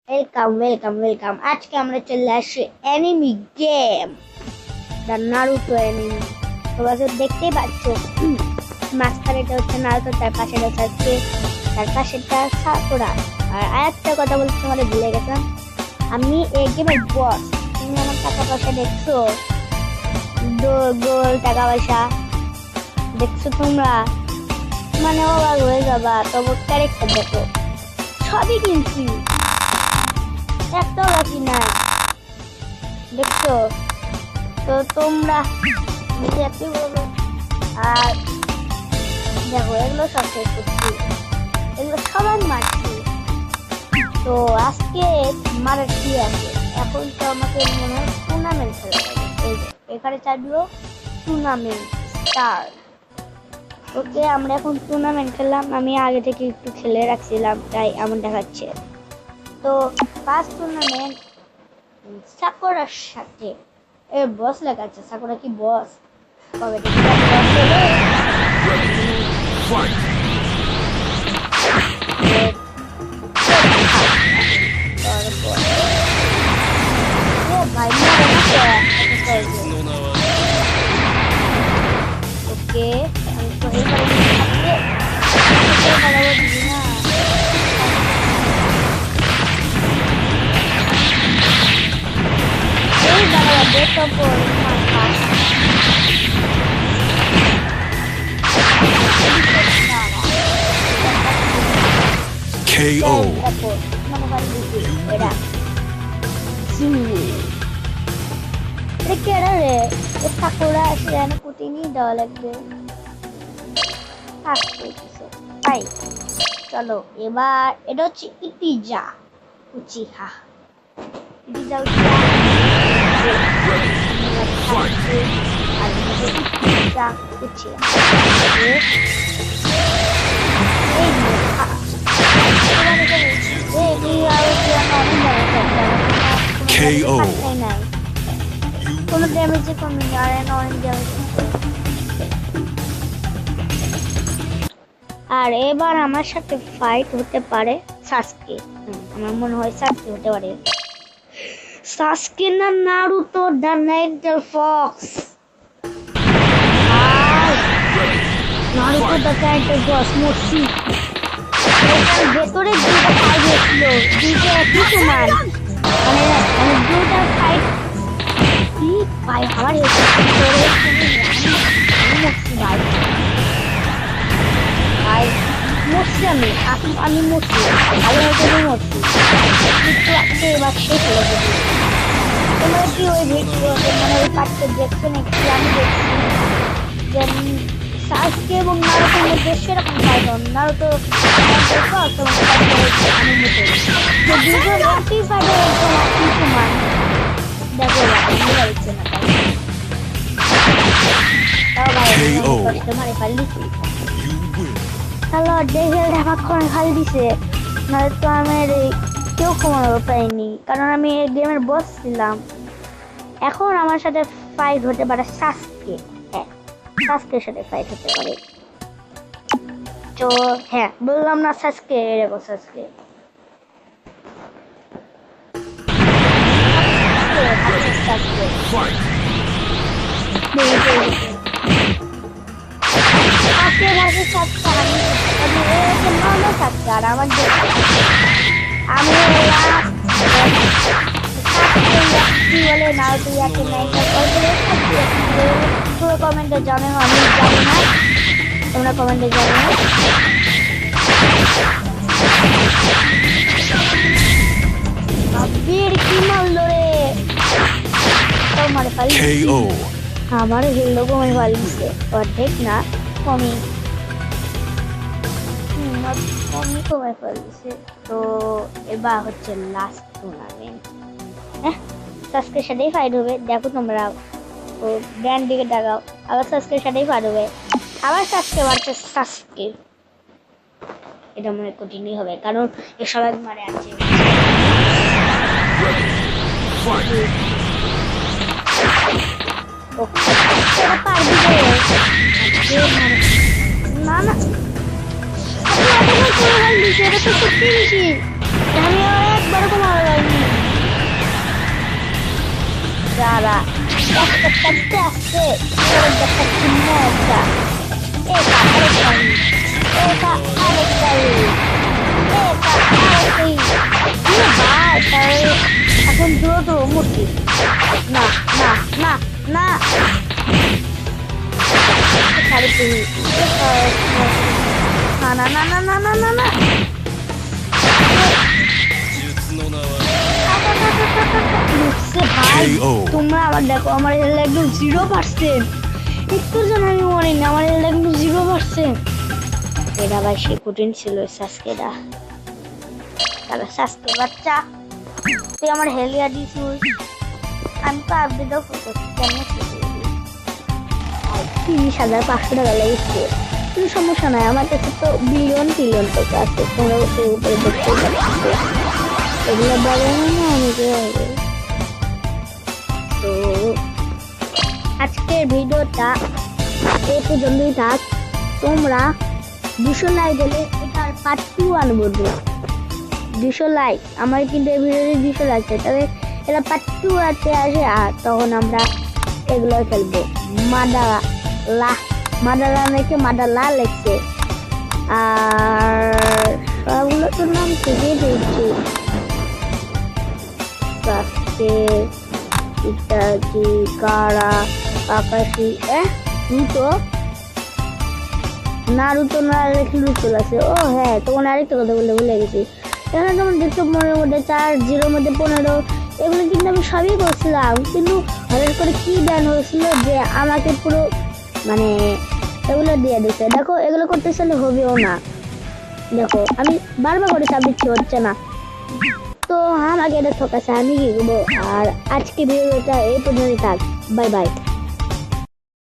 Welcome আজকে আমরা চলে আসছি enemy game the Naruto enemy. তোমরা তো দেখতেই পাচ্ছ মাঝখানে এটা হচ্ছে নারুতো, তার পাশে হচ্ছে তার পাশেটা সাকুরা। আর আরেকটা কথা বলতে তোমাদের ভুলে গেছিলাম, আমি এই গেমের বস। তুমি আমার টাকা পয়সা দেখছো, গোল টাকা পয়সা দেখছো তোমরা, মানে অবাক হয়ে যাবা। তবু ক্যারেক্টার দেখো, সবই কিনছি, একটাও বাকি নাই, দেখছো তো তোমরা নিজে বলো। আর দেখো এগুলো সব শেষ করছি, এগুলো সবাই মারছি। তো আজকে মারার কি আছে, এখন তো আমাকে মনে হয় টুর্নামেন্ট খেলা হবে। এই যে এখানে চাইলো টুর্নামেন্ট স্টার। ওকে, আমরা এখন টুর্নামেন্ট খেললাম। আমি আগে থেকে একটু খেলে রাখছিলাম, তাই এমন দেখাচ্ছে। তো ফার্স্ট টুর্নামেন্ট সাকুরার সাথে। এ বস লেখা আছে, সাকুরা কি বস? কবে থেকে বস হলো? ও ভাই ওকে, আমি তো এই KO. সাকুরা সেখানে পুতিনি দেওয়া লাগবে। তাই চলো এবার এটা হচ্ছে ইপিজা উচিহা। ইপিজা KO. কোনো ড্যামেজে কমে আর অনেক ড্যামেজ। আর এবার আমার সাথে ফাইট হতে পারে সাসকে। আমার মনে হয় সাসকে হতে পারে। সাসকে না Naruto the nine tailed fox. Naruto the nine tailed fox মরছি। এটার ভেতরে দুটো ফাইট হচ্ছিল, দুটো একই সমান, মানে দুটো ফাইট কি ভাই আমার মরছি ভাই। মরছি আমি মরছি, ভালো হয়তো মরছি, কিন্তু আজকে এবার শেষ হয়ে যাবে। তোমরা কি ওই ভিডিও মানে ওই পার্টটা দেখছো নাকি? আমি দেখছি যে সাসকে এবং নারুতোর মধ্যে সেরকম ফাইট হন। নারুতো দুজন একই ফাইটে একদম একই সমান। দেখো হচ্ছে না, তাও ভাই মারে ফেলছি। হ্যালো দেখে ঢাকা খালি দিছে, নাহলে তো আমার কেউ কমানো পাইনি, কারণ আমি এই গেমের বস ছিলাম। এখন আমার সাথে ফাইট হতে পারে সাসকে। হ্যাঁ, সাসকের সাথে ফাইট হতে পারে। তো হ্যাঁ বললাম না, সাসকে এরকম সাসকে কমেন্টে জানাও, আমি জানি না, তোমরা কমেন্টে জানাও। কি মারলো রে, KO. আমার হিলো কমে ফালিছে, অর্ধেক না কমই কমে ফেলছে। তো এবার হচ্ছে লাস্ট টুর্নামেন্ট। হ্যাঁ, সাসকের সাথেই ফাইট হবে। দেখো তোমরা ও ব্র্যান্ড দিকে দেখাও, আবার সাসকের সাথেই ফাইট হবে। আবার সাসকে মারছে সাসকে, এটা মনে কঠিনই হবে, কারণ এ সবাই মারে আছে। না না আমি একবার আস্তে আস্তে দেখাচ্ছি মজা। এটা আরেকটাই এখন দ্রুত মূর্তি না না না না না না না না না না না ভাই তোমরা আবার দেখো আমার হেলথ একদম 0%। একটু জন আমি মরিনি, আমার হেলথ একদম 0%। এটা ভাই সে কঠিন ছিল সাসকেটা। তাহলে সাসকে বাচ্চা তুই আমার হেলিয়া দিস, আমি তো আপডেটও করছি কেমন 30,500 টাকা লেগেছে। কোনো সমস্যা নাই, আমার কাছে তো বিলিয়ন টাকা আছে। তোমরা উপরে দেখতে পাচ্ছ এগুলো বলে না অনেকে। তো আজকের ভিডিওটা এই পর্যন্তই থাক। তোমরা 200 লাইক হলে এটার পার্ট 2 আনবো। 200 লাইক আমার কিন্তু এই ভিডিওতে 200 লাইক চাই, তবে এটা পার্ট 2 আছে আসে। আর তখন আমরা এগুলো খেলবো। মাদালা নাকি মাদালা লেখছে, আর সবগুলো তো নাম থেকে দিয়েছি। ইত্যাদি কারা আকাশি নারুতো না রেখে লুচল আছে। ও হ্যাঁ, তখন আরেকটা কথা বলে ভুলে গেছি। এখানে তোমার দেখছো 15 মধ্যে 4, 0 মধ্যে 15, এগুলো কিন্তু আমি সবই করছিলাম। কিন্তু হঠাৎ করে কি ব্যান হয়েছিল যে আমাকে পুরো মানে এগুলো দিয়ে দিচ্ছে। দেখো এগুলো করতে চাইলে হবেও না। দেখো আমি বারবার করে চাপ দিচ্ছি, হচ্ছে না। তো আমাকে এটা ঠকাচ্ছে, আমি কি করবো। আর আজকে ভিডিওটা এই পর্যন্তই থাক। Bye bye.